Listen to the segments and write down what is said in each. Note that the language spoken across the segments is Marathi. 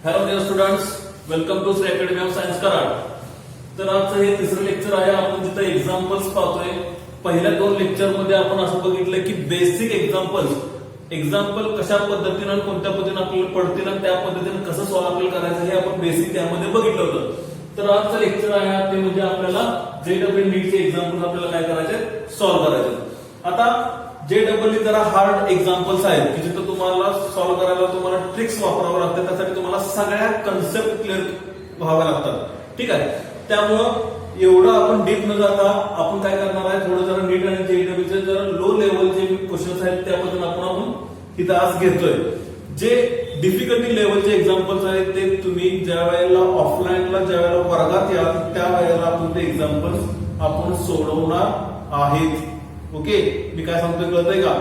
Hello dear students, welcome to Shri academy of science Karad. तर आजचं हे तिसरं लेक्चर आहे। आपण तिथं एक्झाम्पल्स पाहतोय। पहिल्या दोन लेक्चर मध्ये आपण असं बघितलं की बेसिक एक्झाम्पल कशा पद्धतीने आणि कोणत्या पद्धतीने आपल्याला पडतील आणि त्या पद्धतीने कसं सॉल्व्ह आपल्याला करायचं हे आपण बेसिक त्यामध्ये बघितलं होतं। तर आजचं लेक्चर आहे ते म्हणजे आपल्याला जेडब्ल्यू नीटचे एक्झाम्पल आपल्याला काय करायचे, सॉल्व्ह करायचे। आता जेडब्ल्यू जरा हार्ड एक्झाम्पल्स आहेत की जिथं तुम्हाला सॉल्व्ह करायला तुम्हाला ट्रिक्स वापरावं लागतात, त्यासाठी तुम्हाला सगळ्या कन्सेप्ट क्लिअर व्हाव्या लागतात, ठीक आहे। त्यामुळं एवढं आपण डीप न जाता आपण काय करणार आहे, थोडं जरा नीट आणि जेडब्ल्यूचे जरा लो लेवलचे क्वेश्चन्स आहेत त्याबद्दल आपण इथं आज घेतोय। जे डिफिकल्टी लेवलचे एक्झाम्पल्स आहेत ते तुम्ही ज्या वेळेला ऑफलाईनला ज्या वेळेला वर्गात याल त्या वेळेला आपण ते एक्झाम्पल्स आपण सोडवणार आहेत। ओके, मी काय सांगतोय कळतंय का?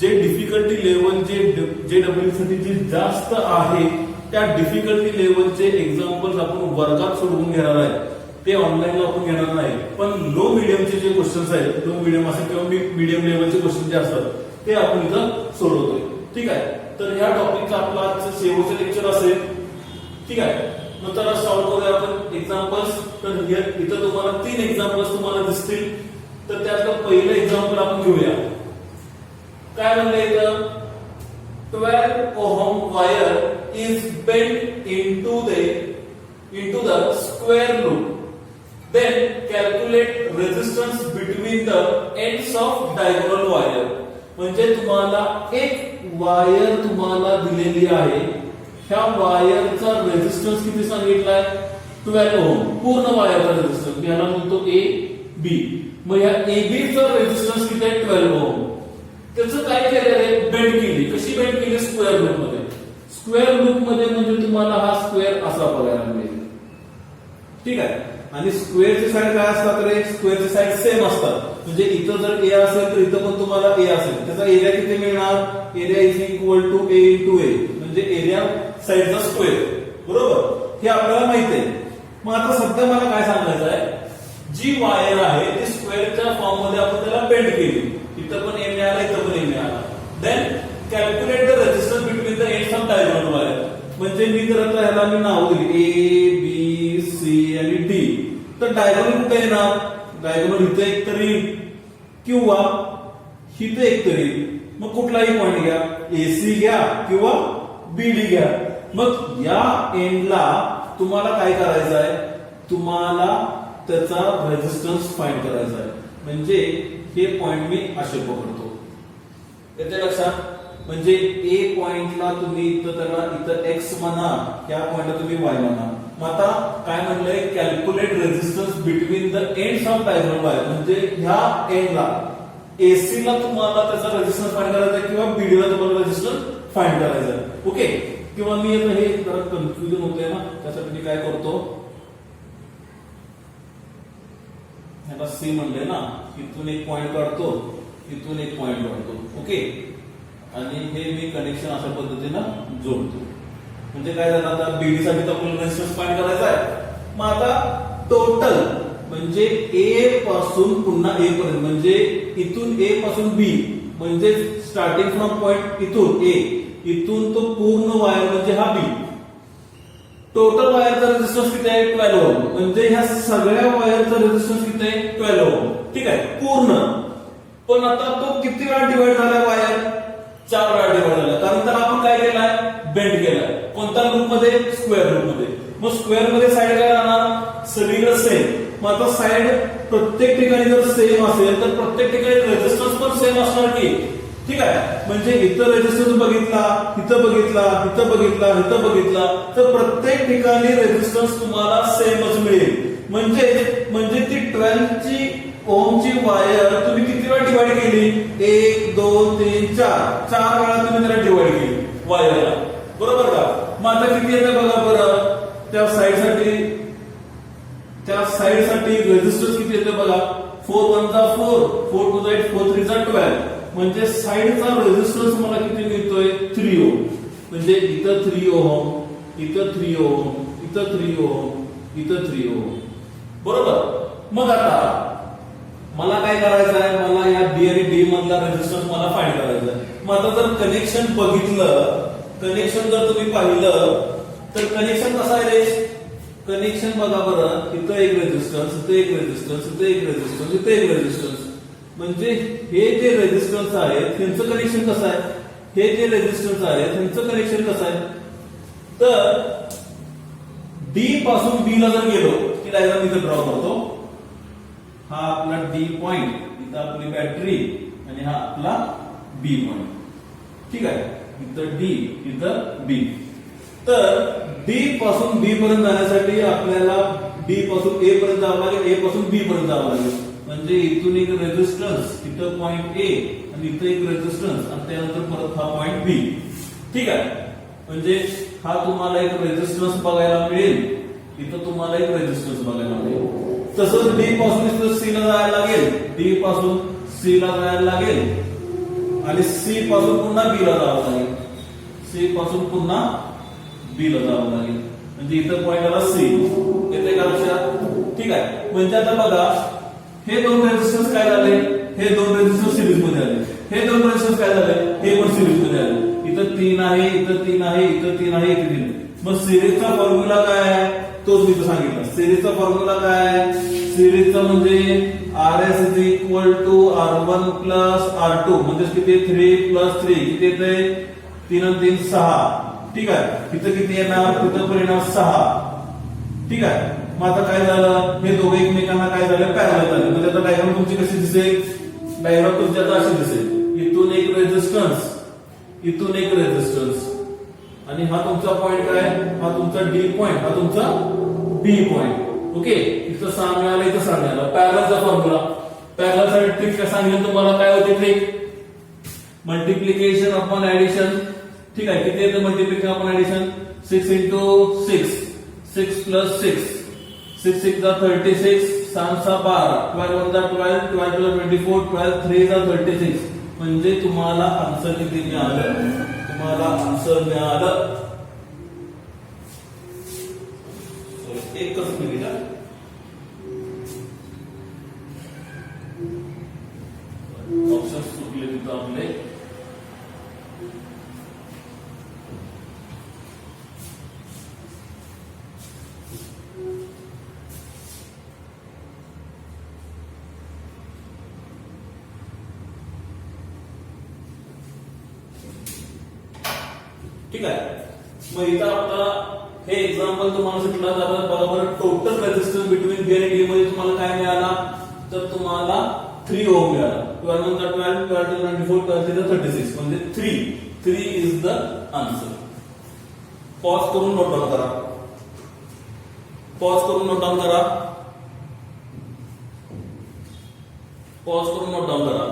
जे डिफिकल्टी लेवल जे डब्ल्यू साठी जे जास्त आहे त्या डिफिकल्टी लेवलचे एक्झाम्पल्स आपण वर्गात सोडवून घेणार आहे, ते ऑनलाईनला आपण घेणार नाही। पण लो मीडियमचे जे क्वेश्चन्स आहेत, लो मीडियम असेल किंवा मीडियम लेवलचे क्वेश्चन जे असतात ते आपण इथं सोडवतोय, ठीक आहे। तर ह्या टॉपिकचा आपला आजचं शेवटचं लेक्चर असेल, ठीक आहे। नंतर सॉल्व्ह करूया आपण एक्झाम्पल्स। तर इथं तुम्हाला 3 एक्झाम्पल्स तुम्हाला दिसतील। तर त्यातलं पहिलं एक्झाम्पल आपण घेऊया। काय म्हणलं इथं, 12 ohm wire is bent into the square loop, then calculate resistance between the ends of diagonal wire। म्हणजे तुम्हाला एक वायर तुम्हाला दिलेली आहे, ह्या वायरचा रेझिस्टन्स किती सांगितलाय, 12 ओहम। पूर्ण वायरचा रेझिस्टन्स मी याला म्हणतो ए बी। मग या एबी चा रेझिस्टन्स किती आहे, 12 ओहम। त्याचं काय केलं रे, बेंड केली। कशी बेंड केली, स्क्वेअर लूप मध्ये। स्क्वेअर लूप मध्ये म्हणजे तुम्हाला हा स्क्वेअर असा बघायला मिळेल, ठीक आहे। आणि स्क्वेअरची साईड काय असतात रे, स्क्वेअरची साईड सेम असतात। म्हणजे इथं जर ए असेल तर इथं पण तुम्हाला ए असेल। त्याचा एरिया किती मिळणार, area is equal to a into a, म्हणजे एरिया साईडचा स्क्वेअर, बरोबर। हे आपल्याला माहिती आहे। मग आता सध्या मला काय सांगायचं आहे, जी वायर आहे ती स्क्वेअरच्या फॉर्म मध्ये आपण त्याला बेंड केली। इथं पण ए मिळाला, इथं पण ए मिळाला। Then calculate the resistance between the ends of diagonal wire. म्हणजे मी जर आता ह्याला मी नाव दिली ए बी सी आणि डी, तर डायगोनल कुठे येणार, डायगोनल इथे एक तरी किंवा इथे एक तरी। मग कुठलाही पॉईंट घ्या, एसी घ्या किंवा बीडी घ्या। मग या एंडला तुम्हाला काय करायचं आहे, तुम्हाला त्याचा रेझिस्टन्स फाइंड करायचा आहे। म्हणजे हे पॉइंट मी असे पकडतो, येते लक्षात। म्हणजे ए पॉइंटला तुम्ही इथं एक्स म्हणा, या पॉइंटला तुम्ही वाय म्हणा। मग आता काय म्हणलंय, calculate resistance between the ends of diagonal wire. म्हणजे ह्या एंडला एसी ला तुम्हाला त्याचा रेझिस्टन्स फाइंड करायचा आहे किंवा बीडी ला तुम्हाला रेझिस्टन्स फाइंड करायचा आहे, ओके। किंवा मी आता हे जरा कन्फ्युजन होतंय ना, त्यासाठी मी काय करतो, ह्याला सी म्हणले ना, इथून एक पॉइंट काढतो, इथून एक पॉइंट काढतो, ओके। आणि हे मी कनेक्शन अशा पद्धतीनं जोडतो। म्हणजे काय झालं, आता बीडी साठी तर आपल्याला रेझिस्टन्स फाइंड करायचा आहे। मग आता टोटल म्हणजे ए पासून पुन्हा ए पर्यंत, म्हणजे इथून ए पासून बी, म्हणजे स्टार्टिंग फ्रॉम पॉइंट इथून ए, इथून तो पूर्ण वायर म्हणजे हा बी। टोटल वायरचा रेझिस्टन्स किती आहे, 12 ओहम। म्हणजे ह्या सगळ्या वायरचा रेझिस्टन्स किती आहे, 12 ओहम, ठीक आहे, पूर्ण। पण आता तो किती वेळा डिवाइड झाला वायर, 4 वेळा डिवाइड झाला। कारण त्याला आपण काय केलाय, बेंड केलाय। कोणत्या लूप मध्ये, स्क्वेअर लूप मध्ये। मग स्क्वेअर मध्ये साइड काय राहणार, सगळीकडे सेम। मग आता साइड प्रत्येक ठिकाणी जर सेम असेल तर प्रत्येक ठिकाणी रेझिस्टन्स पण सेम असणार की, ठीक आहे। म्हणजे इथं रेझिस्टन्स बघितला, इथं बघितला, इथं बघितला, इथं बघितला, तर प्रत्येक ठिकाणी रेझिस्टन्स तुम्हाला सेमच मिळेल। म्हणजे ती 12 ओहमची वायर तुम्ही किती वेळा डिवाइड केली, 1 2 3 4 वेळा तुम्ही त्याला डिवाइड केली वायरला, बरोबर का। मग आता किती येतं बघा बरं, त्या साइडसाठी रेझिस्टन्स किती येतं बघा, 4 1 जा 4, 4 2 जा 8, 4 3 जा 12। म्हणजे साइडचा रेझिस्टन्स मला किती मिळतोय, 3 ओहम। म्हणजे इथं 3 ओहम, इथं 3 ओहम, इथं 3 ओहम, इथं 3 ओहम, बरोबर। मग आता मला काय करायचं आहे, मला या बी आणि डी मधला रेझिस्टन्स मला फाइंड करायचा आहे। मग आता जर कनेक्शन बघितलं, कनेक्शन जर तुम्ही पाहिलं तर कनेक्शन कसं आहे रे? कनेक्शन बघा बरं, इथं एक रेझिस्टन्स, इथं एक रेझिस्टन्स, इथं एक रेझिस्टन्स, इथं एक रेझिस्टन्स. म्हणजे हे जे रेझिस्टन्स आहेत त्यांचं कनेक्शन कसं आहे? हे जे रेझिस्टन्स आहेत त्यांचं कनेक्शन कसं आहे? तर डी पासून बी ला जर गेलो, ती डायग्राम इथं ड्रॉ करतो. हा आपला डी पॉइंट, इथं आपली बॅटरी आणि हा आपला बी पॉइंट. ठीक आहे, इथं डी, इथं बी. तर डी पासून बी पर्यंत जाण्यासाठी आपल्याला डी पासून ए पर्यंत जावं लागेल, ए पासून बी पर्यंत जावं लागेल. म्हणजे इथून एक रेझिस्टन्स, इथं पॉइंट ए आणि इथं एक रेझिस्टन्स आणि त्यानंतर परत हा पॉइंट बी. ठीक आहे, म्हणजे हा तुम्हाला एक रेझिस्टन्स बघायला मिळेल, इथं तुम्हाला एक रेझिस्टन्स बघायला मिळेल. तसंच डी पासून इथं सी ला जायला लागेल, डी पासून सी ला जायला लागेल आणि सी पासून पुन्हा बी ला जावं लागेल, सी पासून पुन्हा बी ला जावं लागेल. म्हणजे इथं पॉइंट आला सी. येते का लक्षात? ठीक आहे, म्हणजे आता बघा हे दोन रेझिस्टन्स काय झाले? हे दोन रेझिस्टन्स सिरीज मध्ये आले. हे दोन रेझिस्टन्स काय झाले? हे पण सिरीज मध्ये आले. इथं 3 आहे, इथं 3 आहे, इथं 3 आहे, इथं 3. मग सिरीजचा फॉर्म्युला काय आहे? तोच मी इथं सांगितलं. सिरीजचा फॉर्म्युला काय आहे? सिरीजचा म्हणजे RS is equal to R1 plus R2. म्हणजे किती? 3 प्लस 3 किती येते? 3 आणि 3 6. ठीक आहे, इथं किती येणार? इथं पण येणार 6. ठीक आहे, मग आता काय झालं? हे दोघे एकमेकांना काय झालं? पॅरलल झाले. म्हणजे आता डायग्राम तुमची कशी दिसेल? डायग्राम तुमची आता अशी दिसेल. इथून एक रेझिस्टन्स, इथून एक रेझिस्टन्स आणि हा तुमचा पॉइंट काय? हा तुमचा डी पॉइंट, हा तुमचा बी पॉइंट. ओके, इथं 6 मिळालं, इथं 6 मिळालं. पॅरललचा फॉर्म्युला, पॅरलल साठी ट्रिक काय सांगितलं तुम्हाला? काय होती ट्रिक? Multiplication upon addition. ठीक आहे, किती येतं multiplication upon addition? 6 into 6, 6 plus 6, 6 6 जा 36, 7 6 12, 12 1 जा 12, 12 2 24, 12 3 जा 36. म्हणजे तुम्हाला आन्सर किती मिळालं? तुम्हाला आन्सर मिळालं. एकच मिनिट आहे. ऑप्शन चुकले तिथं आपले. ठीक आहे, मग इथं आता हे एक्झाम्पल तुम्हाला सुटला जातं. बरोबर, टोटल रेझिस्टन्स बिटवीन बी आणि डी मध्ये तुम्हाला काय मिळाला? तर तुम्हाला 3 ओम मिळाला. 12 1 12, 12 2 24, 12 3 36. म्हणजे 3 इज द आन्सर. पॉज करून नोट डाऊन करा. पॉज करून नोट डाऊन करा. पॉज करून नोट डाऊन करा.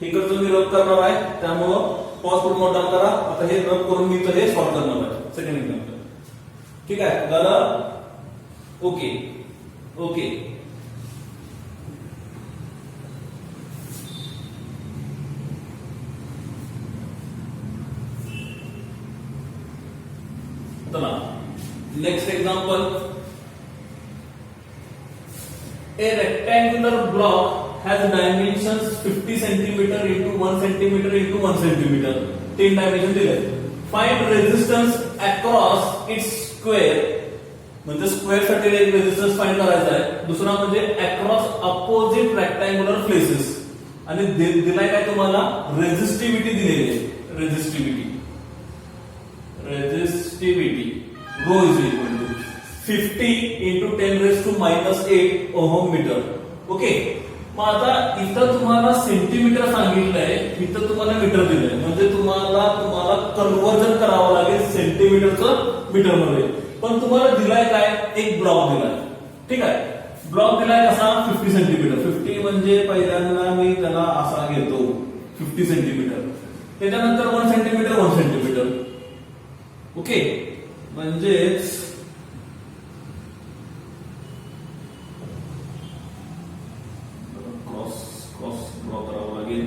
इकडचं मी रब करणार आहे, त्यामुळं पॉज करून नोट डाऊन करा. आता हे रब करून मी तर हे सॉल्व्ह करणार आहे सेकंड एक्झाम्पल. ठीक आहे, झालं? Okay okay. चला next example. A rectangular block has dimensions 50 centimeter into 1 centimeter into 1 centimeter. 3 dimension दिले. Find resistance across its square. म्हणजे स्क्वेअर साठी एक रेझिस्टन्स फाइंड करायचा आहे. दुसरा म्हणजे अक्रॉस अपोजिट रेक्टँग्युलर प्लेसेस. आणि दिलाय काय तुम्हाला? रेझिस्टिव्हिटी दिलेली आहे. Resistivity rho is equal to 50 into 10 raised to -8 ohm metre. Okay, मग आता इथं तुम्हाला सेंटीमीटर सांगितलंय, इथं तुम्हाला मीटर दिलंय. म्हणजे तुम्हाला कन्व्हर्जन करावं लागेल सेंटीमीटरचं मीटर मध्ये. पण तुम्हाला दिलाय काय? एक ब्लॉक दिलाय. ठीक आहे, ब्लॉक दिलाय कसा? 50 सेंटीमीटर. 50 म्हणजे पहिल्यांदा मी त्याला असा घेतो 50 सेंटीमीटर. त्याच्यानंतर 1 सेंटीमीटर 1 सेंटीमीटर. ओके, म्हणजेच क्रॉस ड्रॉ करावं लागेल.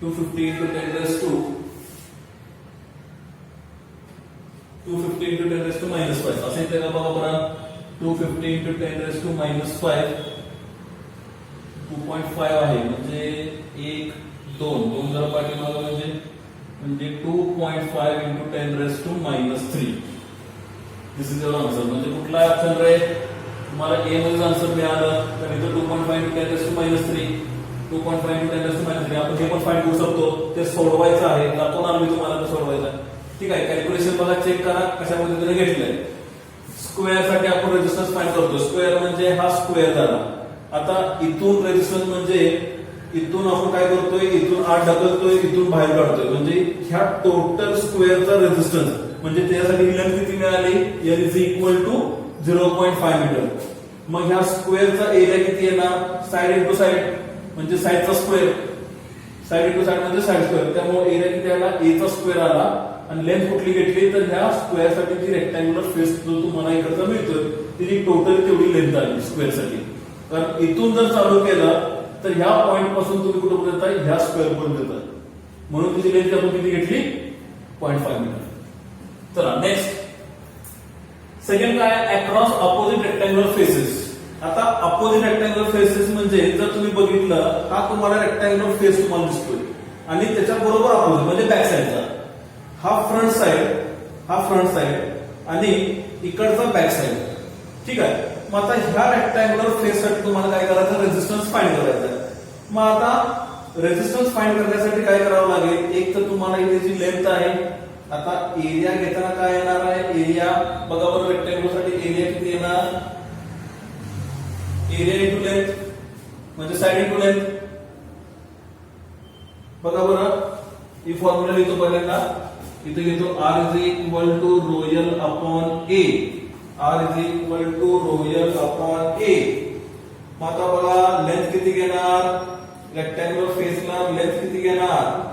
250 into 10 raised to 250 into 10 raised to minus 5 असे येते का बघा बरं 250 into 10 raised to minus 5 2.5 आहे म्हणजे 1 2 2 जरा पाठीमागे म्हणजे 2.5 into 10 raised to minus 3 this is your answer म्हणजे कुठला ऑप्शन रे तुम्हाला ए मध्ये आन्सर मिळालं तर इथं 2.5 into 10 raised to minus 3 2.5 into 10 raised to minus 3 आपण हे पण फाइंड करू शकतो ते सोडवायचं आहे दाखवणार मी तुम्हाला कसं सोडवायचं ठीक आहे कॅल्क्युलेशन बघा चेक करा कशा पद्धतीने घेतलंय स्क्वेअर साठी आपण रेजिस्टन्स फाइंड करतो स्क्वेअर म्हणजे हा स्क्वेअर झाला आता इथून रेजिस्टन्स म्हणजे इथून आपण काय करतोय इथून आत ढकलतोय इथून बाहेर काढतोय म्हणजे ह्या टोटल स्क्वेअरचा रेजिस्टन्स म्हणजे त्यासाठी लेंथ किती मिळाली L is equal to 0.5 metre मग ह्या स्क्वेअरचा एरिया किती येणार साइड इंटू साइड म्हणजे साइडचा स्क्वेअर साइड इंटू साइड म्हणजे साइड स्क्वेअर त्यामुळे एरिया किती आला ए चा स्क्वेअर आला आणि लेंथ कुठली घेतली तर ह्या स्क्वेअर साठी जी रेक्टँग्युलर फेस जो तुम्हाला इकडचा मिळतोय तिची टोटल तेवढी लेंथ आली स्क्वेअर साठी कारण इथून जर चालू केलं तर ह्या पॉइंट पासून तुम्ही कुठे पर्यंत येताय ह्या स्क्वेअर पर्यंत येताय म्हणून तिची लेंथ आपण किती घेतली 0.5 मीटर चला नेक्स्ट सेकंड काय अक्रॉस अपोजिट रेक्टँग्युलर फेसेस आता अपोजिट रेक्टँग्युलर फेसेस म्हणजे जर तुम्ही बघितलं हा तुम्हाला रेक्टँग्युलर फेस तुम्हाला दिसतोय आणि त्याच्या बरोबर अपोजिट म्हणजे बॅक साइडचा हा फ्रंट साइड आणि इकडचा बॅक साइड ठीक आहे मग आता ह्या रेक्टँग्युलर फेस साठी तुम्हाला काय करायचं रेजिस्टन्स फाइंड करायचा आहे मग आता रेजिस्टन्स फाइंड करण्यासाठी काय करावं लागेल एक तर तुम्हाला इथे जी लेंथ आहे आता एरिया घेताना काय येणार आहे एरिया बघा बरं रेक्टँगल साठी एरिया किती येणार एरिया इंटू लेंथ म्हणजे साइड इंटू लेंथ बघा बरं ही फॉर्म्युला लिहितो पहिल्यांदा इथे घेतो R is equal to rho l upon a R is equal to rho l upon a मग आता बघा लेंथ किती घेणार रेक्टँगुलर फेसला लेंथ किती घेणार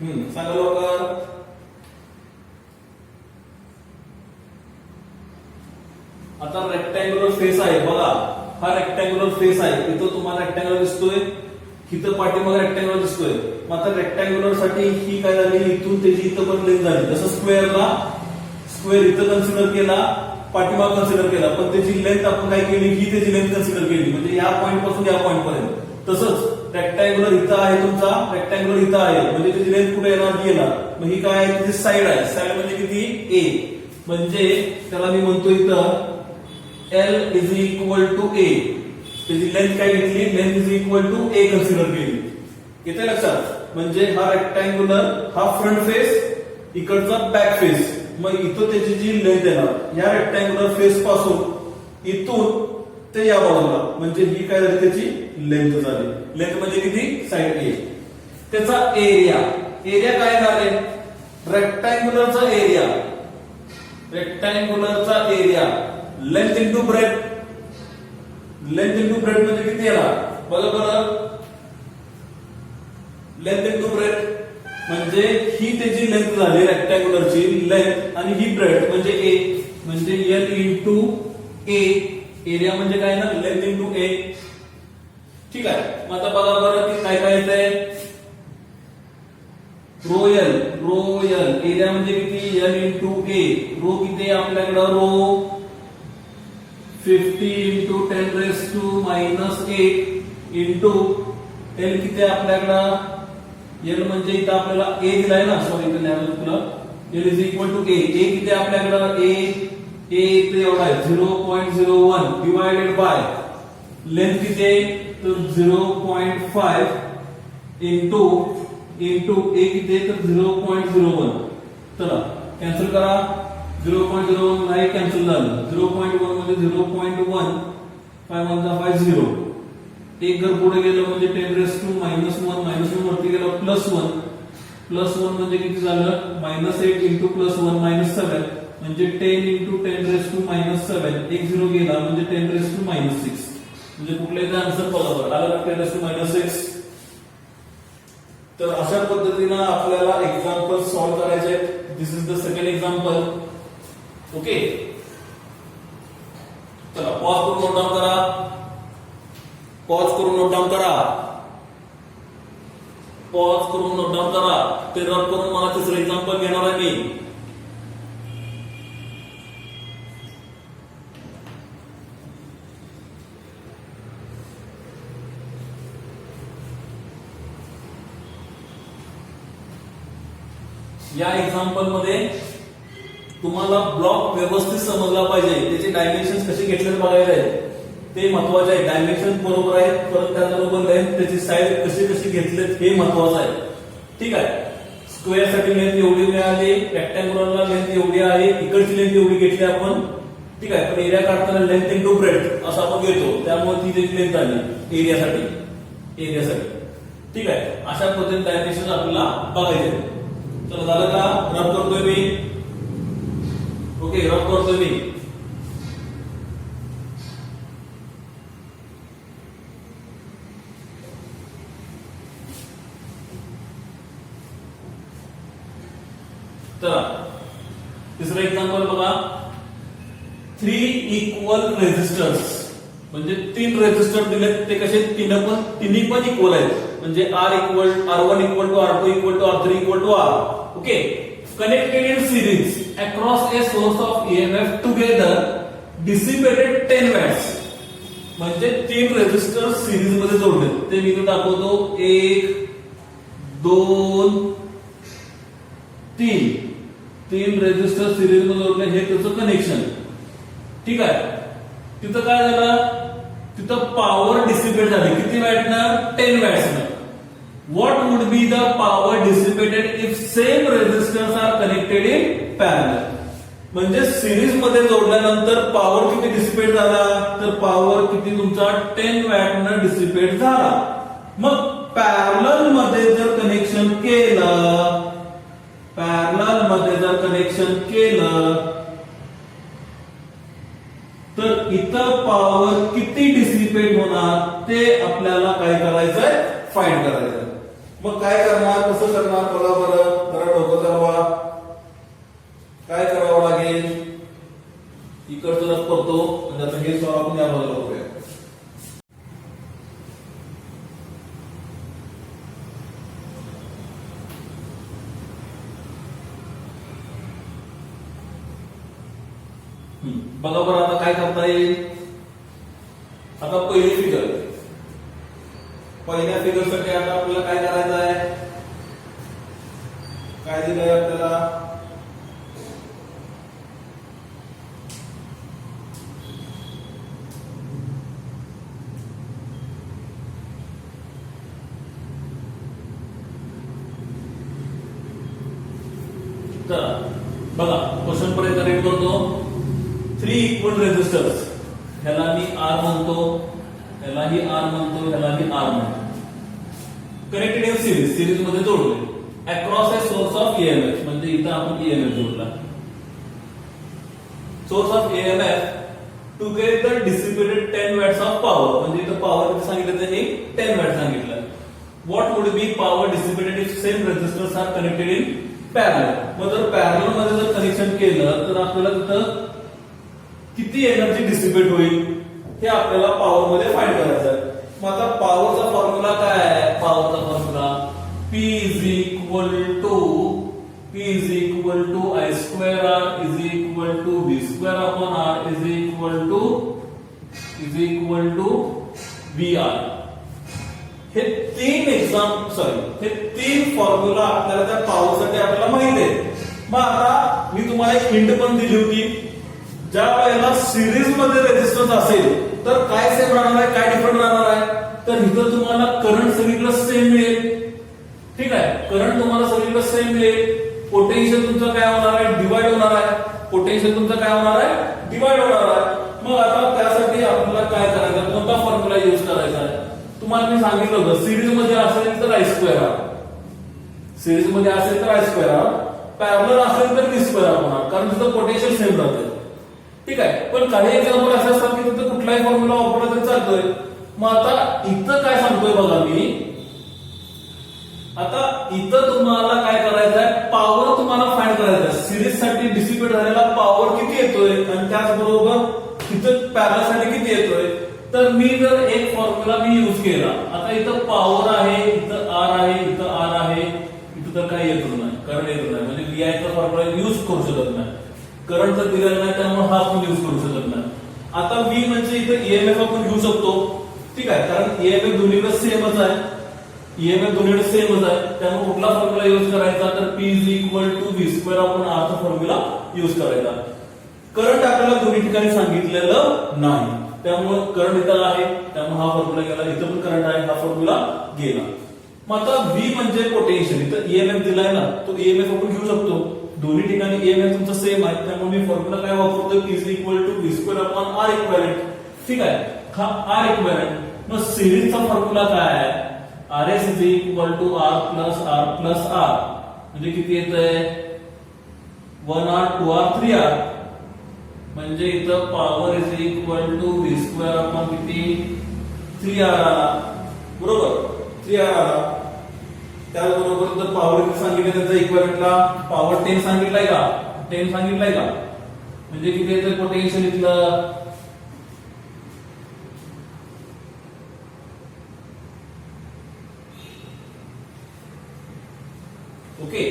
सांगा लवकर आता रेक्टँग्युलर फेस आहे बघा हा रेक्टँग्युलर फेस आहे इथं तुम्हाला रेक्टँग्युलर दिसतोय इथं पाठीमागे रेक्टँग्युलर दिसतोय मग आता रेक्टँग्युलर साठी ही काय झाली इथून त्याची इथं पण लेंथ झाली जसं स्क्वेअर इथं कन्सिडर केला पाठीमाग कन्सिडर केला पण त्याची लेंथ आपण काय केली ही त्याची लेंथ कन्सिडर केली म्हणजे या पॉइंट पासून या पॉइंट पर्यंत तसंच रेक्टँग्युलर इथं आहे तुमचा रेक्टँग्युलर इथं आहे म्हणजे त्याची लेंथ कुठे येणार येणार मग ही काय आहे त्याची साइड आहे साइड म्हणजे किती ए म्हणजे त्याला मी म्हणतो इथं L is equal to a त्याची लेंथ काय घेतली length is equal to a consider केली येते लक्षात म्हणजे हा रेक्टँग्युलर हा फ्रंट फेस इकडचा बॅक फेस मग इथं त्याची जी लेंथ येणार या रेक्टँग्युलर फेस पासून इथून ते या बाजूला म्हणजे ही काय झाली त्याची लेंथ झाली लेंथ म्हणजे किती साइड ए त्याचा एरिया काय येणार आहे रेक्टँग्युलरचा एरिया लेंथ इंटू ब्रेथ म्हणजे किती येणार बघा बरं लेंथ इंटू ब्रेथ म्हणजे ही त्याची लेंथ झाली रेक्टँग्युलरची लेंथ आणि ही ब्रेथ म्हणजे ए म्हणजे L इंटू ए एरिया म्हणजे काय ना लेंथ इंटू ए ठीक आहे मग आता बघा बरं की काय येतंय रोयल एरिया म्हणजे किती L इंटू ए रो किती आपल्याकडे rho 50 into 10 raise to minus 8 into L किती आपल्याकडं L म्हणजे इथं आपल्याला A दिलाय ना सॉरी इथं लिहायला तुला L is equal to A किती आपल्याकडं A इथे एवढा आहे 0.01 डिवायडेड बाय लेंथ किती आहे तर 0.5 इंटू A किती आहे तर 0.01 चला कॅन्सल करा 0.01 नाही कॅन्सल झालं 0.1 म्हणजे 0.1 5 1 जा 5 0 एक जर पुढे गेलं म्हणजे 10 रेस टू मायनस 1 वरती गेलं प्लस 1 म्हणजे किती झालं -8 इंटू प्लस 1 -7 म्हणजे 10 इंटू 10 रेस टू -7 एक 0 गेला म्हणजे 10 रेस टू -6 म्हणजे कुठल्याही आन्सर बरोबर आला 10 रेस टू -6 तर अशा पद्धतीने आपल्याला एक्झाम्पल सॉल्व्ह करायचे this is the second example okay pause करून नोट डाऊन करा, पॉज करून नोट डाऊन करा, पॉज करून नोट डाऊन करा. ते रब करून मला तिसरं एक्झाम्पल घेणार आहे मी. या एक्झाम्पल मध्ये तुम्हाला ब्लॉक व्यवस्थित समजला पाहिजे, त्याचे डायमेन्शन कसे घेतले बघायला आहे, ते महत्वाचे आहे. डायमेन्शन बरोबर आहे, परत त्याचबरोबर लेंथ त्याची साईज कशी कशी घेतलेत हे महत्वाचं आहे. ठीक आहे. स्क्वेअर साठी लेंथ एवढी मिळाली, रेक्टँग्युलरला लेंथ एवढी आहे, इकडची लेंथ एवढी घेतली आपण. ठीक आहे. पण एरिया काढताना लेंथ इंटू ब्रेथ असं आपण घेतो, त्यामुळे ती त्याची लेंथ आली एरियासाठी. ठीक आहे. अशा पद्धतीने डायमेन्शन आपल्याला बघायचे. चला झालं का? रब करतोय मी. ओके, रब करतोय मी. चला तिसरं एक्झाम्पल बघा. 3 इक्वल रेझिस्टर्स, म्हणजे 3 रेझिस्टर दिलेत, ते कसे तिन्ही पण इक्वल आहेत. म्हणजे R1 equal to R2 equal to R3 equal to R. Okay, connected in series across a source of EMF together dissipated 10 watts. म्हणजे 3 रेझिस्टर सिरीज मध्ये जोडले, ते मी दाखवतो. 1 2 3 रेझिस्टर सिरीज मध्ये जोडले, हे त्याचं कनेक्शन. ठीक आहे. तिथं काय झालं, तिथं पॉवर डिसिपेट झाली. किती वॅटनं? 10 वॅट्सनं. What would be the power dissipated if same resistors are connected in parallel? म्हणजे सिरीज मध्ये जोडल्यानंतर पॉवर किती डिसिपेट झाला, तर पॉवर किती तुमचा 10 वॅटनं डिसिपेट झाला. मग पॅरलल मध्ये जर कनेक्शन केलं, तर इथं पॉवर किती डिसिपेट होणार ते आपल्याला काय करायचंय, फाइंड करायचंय. मग काय करणार, कसं करणार, बघा बरं, जरा डोकं चालवा. काय करावं लागेल, इकडचं रफ करतो, म्हणजे आता हे सॉल्व आपण या बाजूला करूया. बघा बरं आता काय करता येईल. आता पहिली फिगर, पहिल्या फिगर साठी आता आपल्याला काय करायचं आहे, काय दिलंय आपल्याला, तर बघा क्वेश्चन पर्यंत रीड करतो. 3 इक्वल रेझिस्टर्स, ह्याला मी R म्हणतो, ह्यालाही R म्हणतो, ह्यालाही R म्हणतो. कनेक्टेड इन सिरीज मध्ये जोडले across a source of EMF, म्हणजे इथं आपण EMF जोडला. Source of EMF together dissipated 10 watts of power, म्हणजे इथं पॉवर किती सांगितलं त्यांनी, 10 वॅट सांगितलं. What would be power dissipated if same resistors are connected in parallel. मग जर पॅरलल मध्ये जर कनेक्शन केलं तर आपल्याला तिथं किती एनर्जी डिसिपेट होईल हे आपल्याला पॉवर मध्ये फाइंड करायचं आहे. मग आता पॉवरचा फॉर्म्युला काय आहे, पॉवरचा formula P is equal to I square R is equal to V square upon R is equal to VR. हे 3 फॉर्म्युला आपल्याला त्या पॉवरसाठी आपल्याला माहिती आहे. मग आता मी तुम्हाला एक हिंट पण दिली होती, ज्या वेळेला सिरीज मध्ये रेझिस्टन्स असेल तर काय सेम राहणार आहे, काय डिफरंट राहणार आहे, तर इथं तुम्हाला करंट सगळीकडे सेम मिळेल. ठीक आहे, करंट तुम्हाला सगळीकडे सेम मिळेल. पोटेन्शियल तुमचं काय होणार आहे, डिवाइड होणार आहे. पोटेन्शियल तुमचं काय होणार आहे, डिवाइड होणार आहे. मग आता त्यासाठी आपल्याला काय करायचं, कोणता फॉर्म्युला युज करायचा आहे, तुम्हाला मी सांगितलं होतं. सिरीज मध्ये असेल तर I स्क्वेअर R, सिरीज मध्ये असेल तर I स्क्वेअर R, पॅरलल असेल तर V स्क्वेअर R होणार, कारण तिथं पोटेन्शियल सेम राहते. ठीक आहे, पण काही एक्झाम्पल असे असतात की तिथं कुठलाही फॉर्म्युला वापरला तरी चालतोय. मग आता इथं काय सांगतोय बघा मी, आता इथं तुम्हाला काय करायचं आहे, पॉवर तुम्हाला फाइंड करायचं आहे. सिरीज साठी डिसिपेट झालेला पॉवर किती येतोय, आणि त्याचबरोबर इथं पॅरलल साठी किती येतोय, तर मी जर एक फॉर्म्युला मी युज केला, आता इथं पॉवर आहे, इथं आर आहे, इथं आर आहे, इथं तर काही येतच नाही, करंट येत नाही, म्हणजे VI चा फॉर्म्युला युज करू शकत नाही, करंट तर दिलेला नाही त्यामुळे हा पण युज करू शकत नाही. आता V म्हणजे इथं EMF आपण घेऊ शकतो, ठीक आहे, कारण EMF दोन्हीकडे सेमच आहे, EMF दोन्हीकडे सेमच आहे, त्यामुळे कुठला फॉर्म्युला युज करायचा, तर P V² आपण R चा फॉर्म्युला युज करायचा. करंट आपल्याला दोन्ही ठिकाणी सांगितलेलं नाही, त्यामुळे करंट इथं आहे, त्यामुळे हा फॉर्म्युला गेला, इथं पण करंट आहे, हा फॉर्म्युला गेला. मग आता V म्हणजे पोटेन्शियल, इथं EMF दिलाय ना, तो EMF आपण घेऊ शकतो, दोन्ही ठिकाणी EMF तुमचं सेम आहे, त्यामुळे मी फॉर्म्युला काय वापरतो, P V² R इक्विव्हॅलेंट, ठीक आहे, हा R इक्विव्हॅलेंट. मग सिरीजचा फॉर्म्युला काय आहे, RS R+R+R, म्हणजे किती येतंय, 1R 2R 3R, म्हणजे इथं पॉवर V² आपण किती 3R आला, बरोबर, 3R आला. त्याचबरोबर जर पॉवर किती सांगितलं त्याचा इक्विव्हॅलेंटला पॉवर 10 सांगितलाय का, 10 सांगितलाय का, म्हणजे किती येतं पोटेन्शियल इथलं, ओके.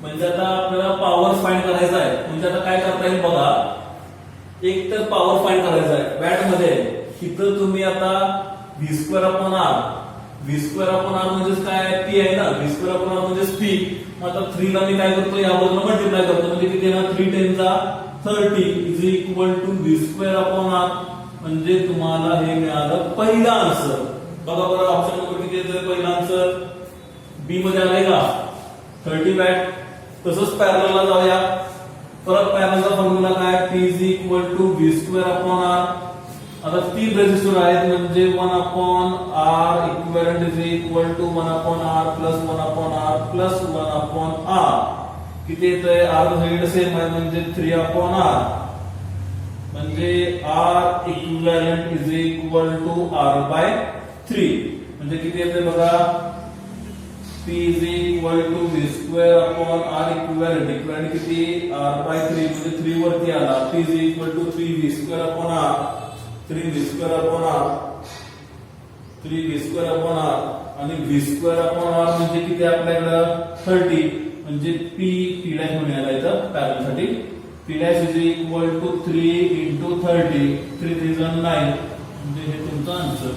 म्हणजे आता आपल्याला पॉवर फाइंड करायचा आहे, म्हणजे आता काय करता येईल बघा, एक तर पॉवर फाइंड करायचा आहे वॅट मध्ये, इथं तुम्ही आता V² म्हणजे काय, P आहे ना, V² म्हणजे स्पीड. मग आता 3 ला मी काय करतो, या बाजूला मल्टिप्लाय करतो, म्हणजे किती येणार, 3 10 30 V²R, म्हणजे तुम्हाला हे मिळालं पहिला आन्सर. बघा बरं ऑप्शन नंबर किती येतोय, पहिला आन्सर बी मध्ये आलाय का, 30 वॅट. तसंच पॅरललला जाऊया, परत पॅरललचा फॉर्म्युला काय, P V²R. आता 3 रेझिस्टर आहेत, म्हणजे 1/R equivalent 1/R + 1/R + 1/R, किती येतंय, R सगळीकडे सेम आहे, म्हणजे 3/R, म्हणजे R इक्विव्हॅलेंट R/3, म्हणजे किती येतंय बघा, P V²R इक्विव्हॅलेंट किती, R/3, म्हणजे 3 वरती आला, P 3V²R, 3V²R आणि V²R म्हणजे किती आपल्याकडं 30, म्हणजे P' मिळाला इथं पॅरलल साठी, P' 3 × 30, 3 3 9, म्हणजे हे तुमचं आन्सर.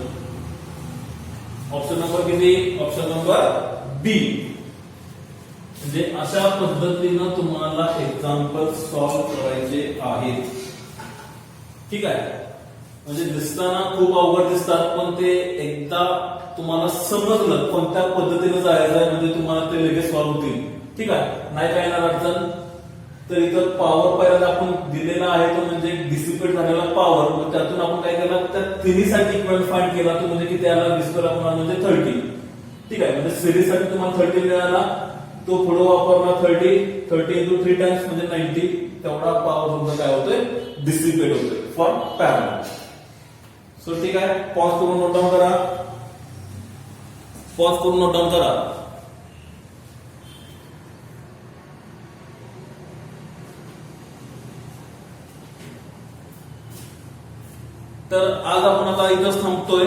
ऑप्शन नंबर किती, ऑप्शन नंबर बी. म्हणजे अशा पद्धतीनं तुम्हाला एक्झाम्पल सॉल्व्ह करायचे आहेत, ठीक आहे. म्हणजे दिसताना खूप अवघड दिसतात, पण ते एकदा तुम्हाला समजलं कोणत्या पद्धतीने जायचं आहे, म्हणजे तुम्हाला ते लगेच सॉल्व्ह होतील, ठीक आहे. नाही काय येणार अडचण. तर इथं पॉवर पहिल्यांदा आपण दिलेला आहे, तो म्हणजे डिसिपेट झालेला पॉवर, मग त्यातून आपण काय केलं, त्या तिन्हीसाठी इक्विव्हॅलेंट फाइंड केला, तो म्हणजे किती आला, V²R म्हणजे 30, ठीक आहे. म्हणजे सिरीज साठी तुम्हाला 30 मिळाला, तो पुढे वापरला 30 × 3 टाइम्स म्हणजे 90, तेवढा पॉवर तुमचा काय होतोय, डिसिपेट होतोय फॉर पॅरलल. सो ठीक आहे, पॉज करून नोट डाऊन करा, पॉज करून नोट डाऊन करा. तर आज आपण आता इथंच थांबतोय.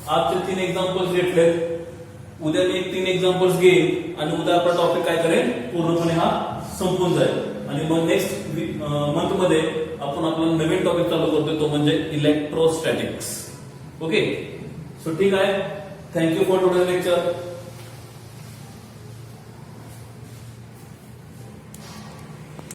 आजचे 3 एक्झाम्पल्स घेतलेत, उद्या मी 3 एक्झाम्पल्स घेईन आणि उद्या आपला टॉपिक काय करेल, पूर्णपणे हा संपून जाईल. आणि मग नेक्स्ट मंथ मध्ये आपण आपला नवीन टॉपिक चालू करतोय, तो म्हणजे इलेक्ट्रोस्टॅटिक्स. ओके, सो ठीक आहे, थँक्यू फॉर टुडेज लेक्चर.